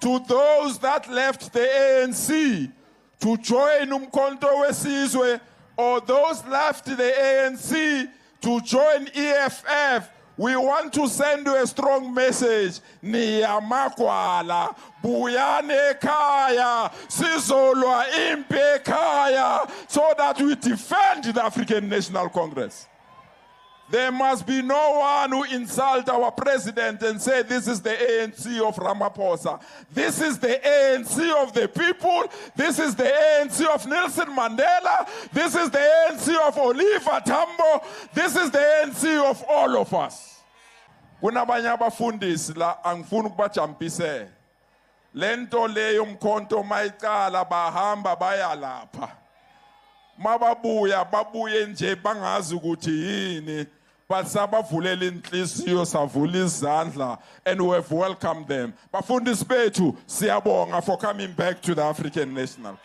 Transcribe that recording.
to those that left the ANC to join Umkhonto weSizwe, or those left the ANC to join EFF, we want to send you a strong message. Niyamakwala, buyane ekhaya, sizolwa impi ekhaya, so that we defend the African National Congress. There must be no one who insults our president and say this is the ANC of Ramaphosa. This is the ANC of the people. This is the ANC of Nelson Mandela. This is the ANC of Oliver Tambo. This is the ANC of all of us. Kunabanye abafundisi la angifuni ukubajampise. Lento leyo Umkhonto mayiqala bahamba bayalapha. Mababuya babuye nje bangazi ukuthi yini, but sabavulela inhliziyo savula izandla, and we have welcomed them. Bafundisi bethu siyabonga for coming back to the African National.